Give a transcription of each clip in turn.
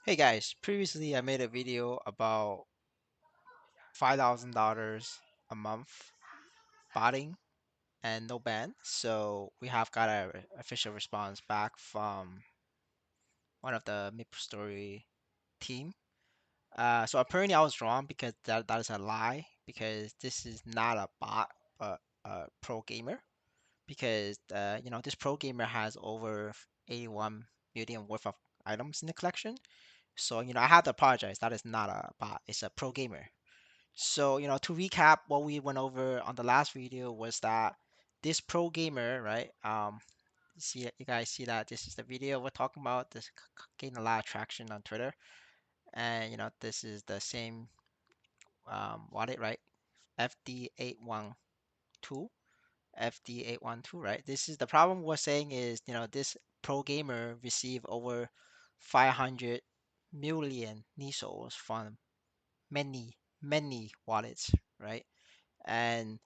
Hey guys, previously I made a video about $5,000 a month botting and no ban. So we have got a official response back from one of the Maplestory team. So apparently I was wrong because that is a lie because this is not a bot but a pro gamer because this pro gamer has over 81 million worth of items in the collection. So I have to apologize. That is not a bot. It's a pro gamer. So, to recap, what we went over on the last video was that this pro gamer, right? You guys see that this is the video we're talking about. This gained a lot of traction on Twitter, and this is the same wallet, right? FD812, FD812, right? This is the problem we're saying is, this pro gamer received over 500 million NISOs from many wallets, right? And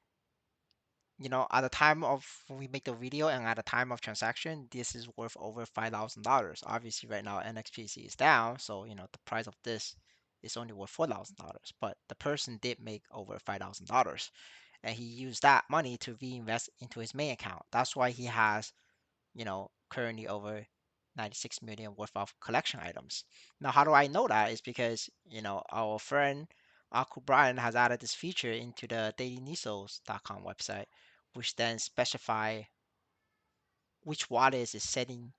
at the time of when we make the video and at the time of transaction, this is worth over $5,000. Obviously, right now NXPC is down, so the price of this is only worth $4,000. But the person did make over $5,000, and he used that money to reinvest into his main account. That's why he has currently over 96 million worth of collection items. Now, how do I know that? Is because, our friend Aku Brian has added this feature into the dailynisos.com website, which then specify which wallet is sending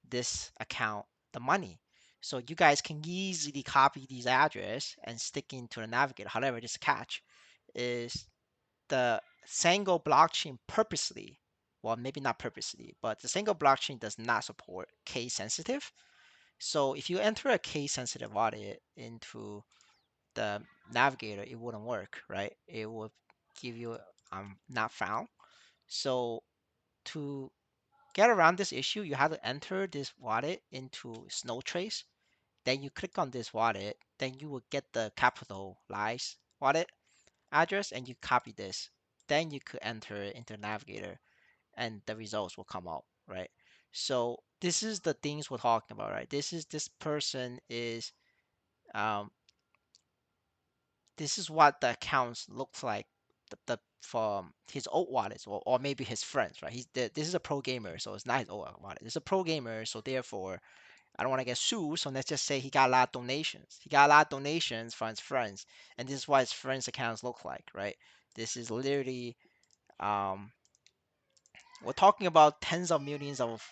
this account the money. So you guys can easily copy these address and stick into the navigator. However, this catch is the Sango blockchain purposely, well, maybe not purposely, but the Sango blockchain does not support case sensitive. So if you enter a case sensitive wallet into the navigator, it wouldn't work, right? It would give you not found. So to get around this issue, you have to enter this wallet into Snowtrace. Then you click on this wallet, then you will get the capitalized wallet address and you copy this. Then you could enter it into the navigator and the results will come out, right? So this is the things we're talking about, right? This person is um this is what the accounts looks like the from his old wallets or maybe his friends, right? This is a pro gamer, so it's not his old wallet. It's a pro gamer, so therefore I don't want to get sued. So let's just say he got a lot of donations. He got a lot of donations from his friends, and this is what his friends' accounts look like, right? This is literally um we're talking about tens of millions of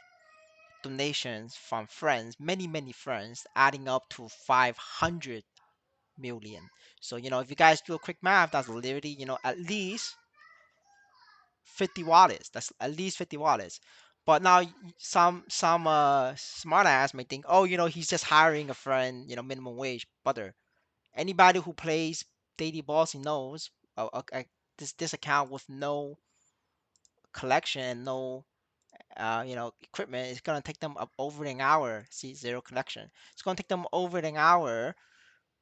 donations from friends, many friends, adding up to 500 million. So, if you guys do a quick math, that's literally, at least 50 wallets. That's at least 50 wallets. But now some smart ass may think, oh, he's just hiring a friend, minimum wage. Brother, anybody who plays daily bossy knows this account with no collection and no equipment, it's gonna take them up over an hour. See, zero collection. It's gonna take them over an hour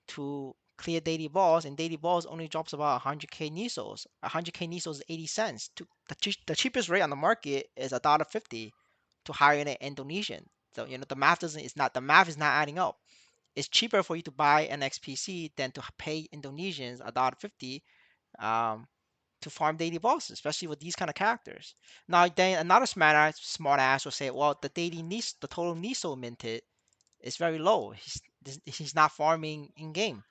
to clear daily balls, and daily balls only drops about 100k nisos. 100k nisos is 80 cents. The cheapest rate on the market is $1.50 to hire an Indonesian. So the math doesn't. It's not the math is not adding up. It's cheaper for you to buy an XPC than to pay Indonesians $1.50 um, to farm daily bosses, especially with these kind of characters. Now then another smart ass will say, well, the total Niso minted is very low. He's not farming in game.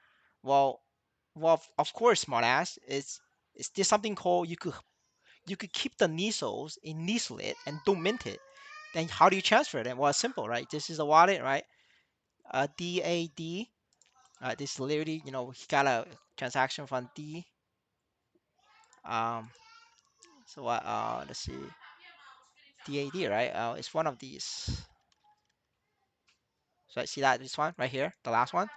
Well, of course, smartass. It's there's something called you could keep the Nisos in Nislet and don't mint it. Then how do you transfer them? Well, it's simple, right? This is a wallet, right? DAD. This literally, he got a transaction from D. Um, so what? Let's see, DAD, right? It's one of these. So I see that this one right here, the last one.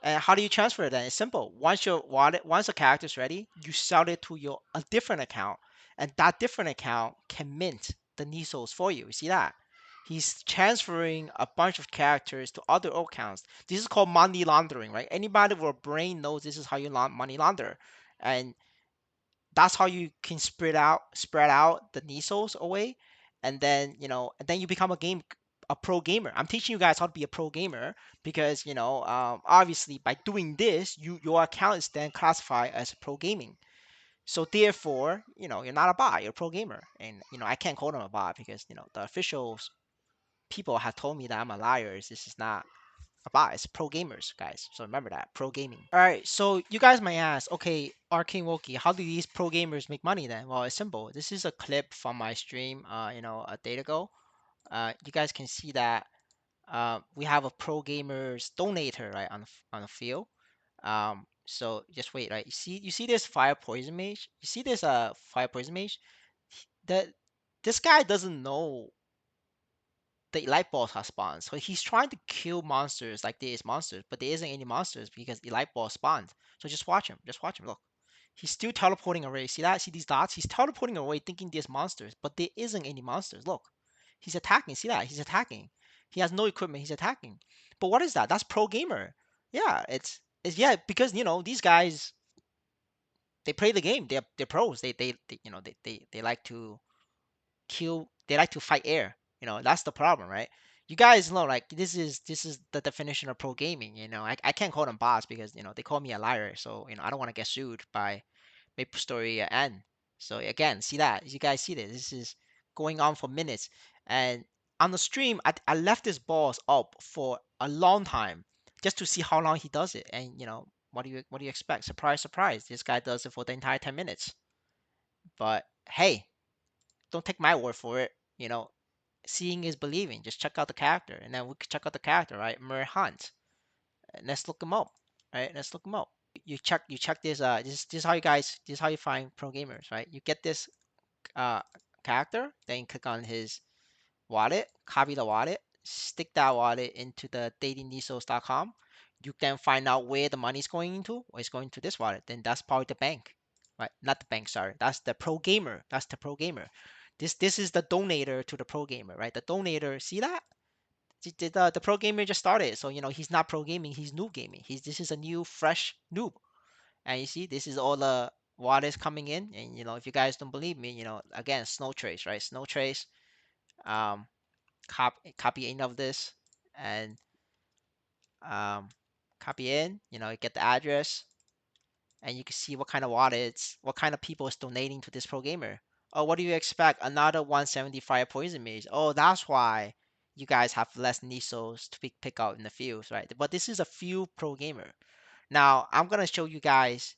And how do you transfer it then? It's simple. Once a character is ready, you sell it to a different account, and that different account can mint the Nisos for you. You see that? He's transferring a bunch of characters to other accounts. This is called money laundering, right? Anybody with a brain knows this is how you money launder, and that's how you can spread out the Nisos away, and then you become a pro gamer. I'm teaching you guys how to be a pro gamer because obviously by doing this, your account is then classified as pro gaming. So therefore, you're not a bot, you're a pro gamer. And I can't call them a bot because the officials people have told me that I'm a liar. This is not a bot, it's pro gamers, guys. So remember that, pro gaming. All right, so you guys might ask, okay, Arcane Wokey, how do these pro gamers make money then? Well, it's simple. This is a clip from my stream, a day ago. You guys can see that we have a pro gamers donator right on the field. So just wait, right? You see this fire poison mage. You see this fire poison mage. That this guy doesn't know the light balls have spawned, so he's trying to kill monsters like there is monsters, but there isn't any monsters because the light ball spawned. So just watch him. Just watch him. Look, he's still teleporting away. See that? See these dots? He's teleporting away, thinking there's monsters, but there isn't any monsters. Look, he's attacking. See that? He's attacking. He has no equipment. He's attacking. But what is that? That's pro gamer. Yeah, it's yeah, because these guys, they play the game. They're pros. They like to kill. They like to fight air. That's the problem, right? You guys know, like, this is the definition of pro gaming. I can't call them bots because they call me a liar. So I don't want to get sued by Maplestory N. So again, see that? You guys see this? This is going on for minutes. And on the stream, I left this boss up for a long time just to see how long he does it. And what do you expect? Surprise, surprise! This guy does it for the entire 10 minutes. But hey, don't take my word for it. Seeing is believing. Just check out the character, and then we could check out the character, right? Murray Hunt. And let's look him up, right? Let's look him up. You check this. This is how you guys. This is how you find pro gamers, right? You get this uh character, then you click on his wallet, copy the wallet, stick that wallet into the datingnisos.com. You can find out where the money's going into. Or it's going to this wallet. Then that's probably the bank, right? Not the bank, sorry. That's the pro gamer. That's the pro gamer. This is the donator to the pro gamer, right? The donator, see that? The pro gamer just started, so he's not pro gaming. He's noob gaming. This is a new fresh noob, and you see this is all the wallets coming in. And if you guys don't believe me, again, snow trace, right? Snow trace. Um, copy any of this and um, copy in, get the address, and you can see what kind of wallets, what kind of people is donating to this pro gamer. Oh, what do you expect? Another 175 poison mage. Oh, that's why you guys have less Nisos to pick out in the fields, right? But this is a field pro gamer. Now, I'm going to show you guys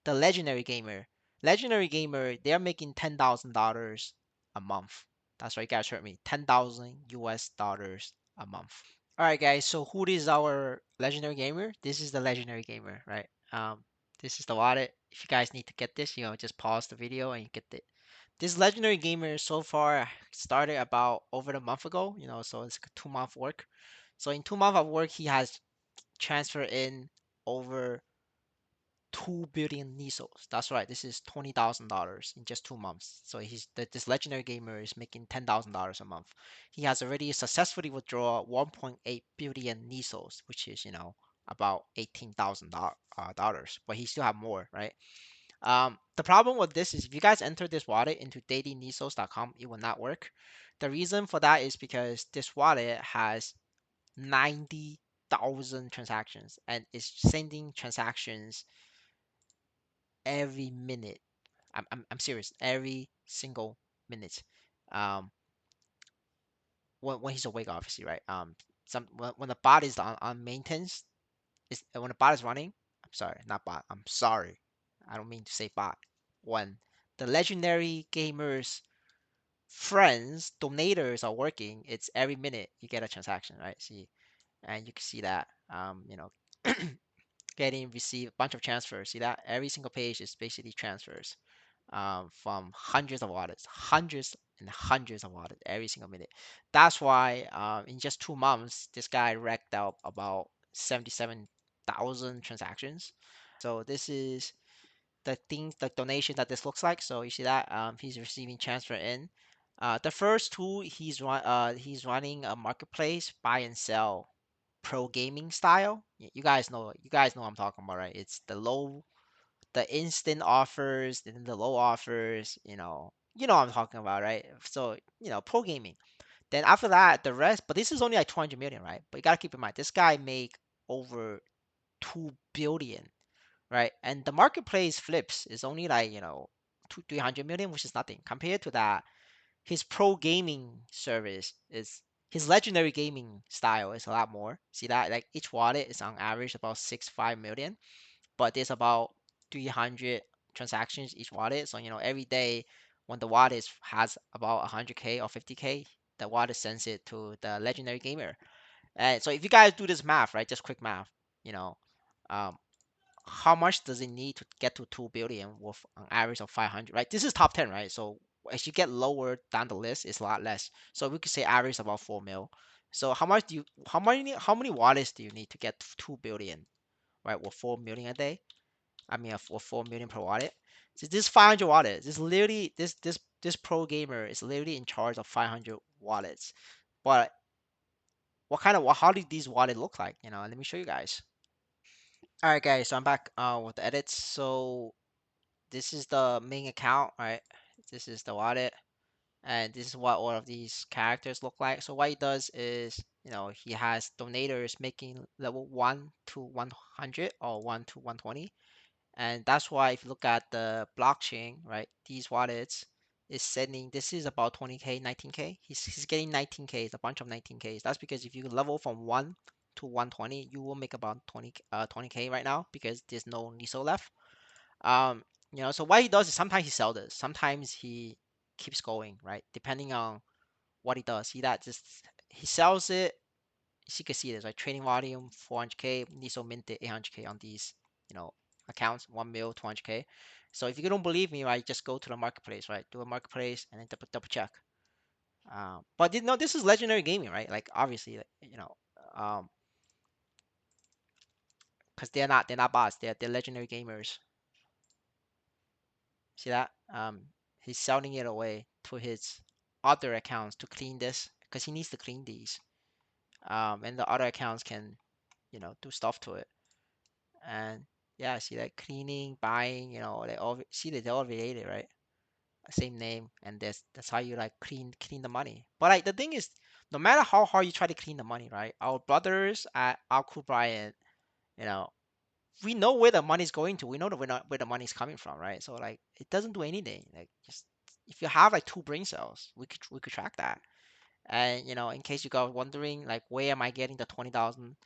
the legendary gamer. Legendary gamer, they're making $10,000 a month. That's right, you guys heard me. 10,000 US dollars a month. All right, guys. So who is our legendary gamer? This is the legendary gamer, right? This is the wallet. If you guys need to get this, just pause the video and you get it. This legendary gamer so far started about over a month ago. So it's a 2 month work. So in 2 months of work, he has transferred in over 2 billion Nisos. That's right. This is $20,000 in just 2 months. So this legendary gamer is making $10,000 a month. He has already successfully withdrawn 1.8 billion Nisos, which is about $18,000. But he still have more, right? The problem with this is if you guys enter this wallet into dailynisos.com, it will not work. The reason for that is because this wallet has 90,000 transactions and it's sending transactions every minute. I'm serious. Every single minute. Um, when he's awake, obviously, right? When the bot is on maintenance, is when the bot is running. I'm sorry, not bot. I'm sorry. I don't mean to say bot. When the legendary gamers friends donators are working, it's every minute you get a transaction, right? See, and you can see that. Getting receive a bunch of transfers. See that every single page is basically transfers from hundreds of wallets, hundreds and hundreds of wallets every single minute. That's why in just 2 months, this guy racked out about 77,000 transactions. So this is the donation that this looks like. So you see that he's receiving transfer in. The first two, he's running a marketplace, buy and sell pro gaming style. You guys know what I'm talking about, right? It's the instant offers, then the low offers, you know what I'm talking about, right? So, pro gaming. Then after that, the rest, but this is only like 200 million, right? But you gotta keep in mind, this guy make over 2 billion, right? And the marketplace flips is only like, 300 million, which is nothing. Compared to that, his pro gaming service is his legendary gaming style is a lot more. See that? Like each wallet is on average about 6-5 million, but there's about 300 transactions each wallet. So, every day when the wallet has about 100K or 50K, the wallet sends it to the legendary gamer. And so if you guys do this math, right, just quick math, you know, um, how much does it need to get to 2 billion with an average of 500, right? This is top 10, right? So as you get lower down the list, it's a lot less. So we could say average about 4 mil. So how many wallets do you need to get to 2 billion, right? With 4 million a day? I mean, for 4 million per wallet. So this 500 wallets. This literally this pro gamer is literally in charge of 500 wallets. But how did these wallets look like? Let me show you guys. All right, guys. So I'm back with the edits. So this is the main account, right? This is the wallet, and this is what all of these characters look like. So what he does is, he has donators making level 1 to 100 or 1 to 120. And that's why if you look at the blockchain, right, these wallets is sending, this is about 20K, 19K. He's getting 19K, it's a bunch of 19Ks. That's because if you level from 1 to 120, you will make about 20K right now because there's no NISO left. Um, so what he does is sometimes he sells this, sometimes he keeps going, right? Depending on what he does. He sells it. As you can see this, right? Trading volume 400K, NISO minted 800K on these, you know, accounts, 1 mil, 200K. So if you don't believe me, right, just go to the marketplace, right? Do a marketplace and then double check. But no, this is legendary gaming, right? Like obviously, um, because they're not bots, they're legendary gamers. See that? He's selling it away to his other accounts to clean this because he needs to clean these. And the other accounts can, do stuff to it. And yeah, see that cleaning, buying, they all see that they're all related, right? Same name, and that's how you like clean the money. But like the thing is, no matter how hard you try to clean the money, right? Our brothers at Alku Bryant, you know, we know where the money's going to. We know that we're not where the money's coming from, right? So like it doesn't do anything. Like just if you have like two brain cells, we could track that. And in case you guys wondering, like where am I getting the 20,000?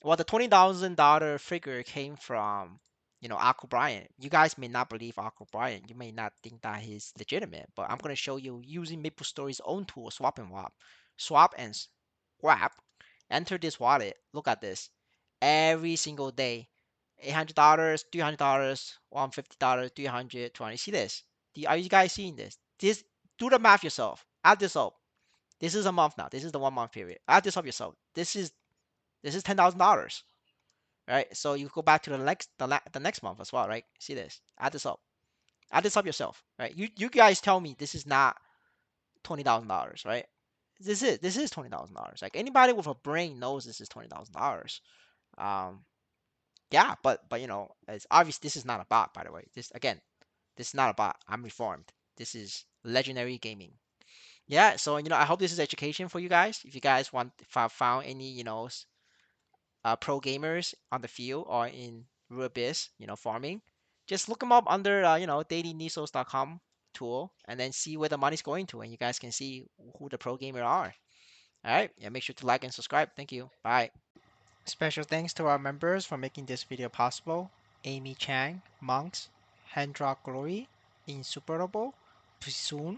Well, the $20,000 figure came from, Uncle Brian. You guys may not believe Uncle Brian. You may not think that he's legitimate, but I'm gonna show you using Maplestory's own tool, Swap and Wap. Swap and Swap. Enter this wallet. Look at this. Every single day, $800, $300, $150, 300, 200. See this? Are you guys seeing this? Do the math yourself. Add this up. This is a month now. This is the 1 month period. Add this up yourself. This is $10,000, right? So you go back to the next month as well, right? See this? Add this up. Add this up yourself, right? You guys tell me this is not $20,000, right? This is $20,000. Like anybody with a brain knows this is $20,000. Um, yeah, but it's obvious this is not a bot, by the way. This is not a bot. I'm reformed. This is legendary gaming. Yeah, so I hope this is education for you guys. If you guys if I found any pro gamers on the field or in real biz, farming, just look them up under, dailynisos.com tool and then see where the money's going to, and you guys can see who the pro gamer are. All right, yeah, make sure to like and subscribe. Thank you. Bye. Special thanks to our members for making this video possible: Amy Chang, Monkz, Henddrot Glory, Insuperable, psoon,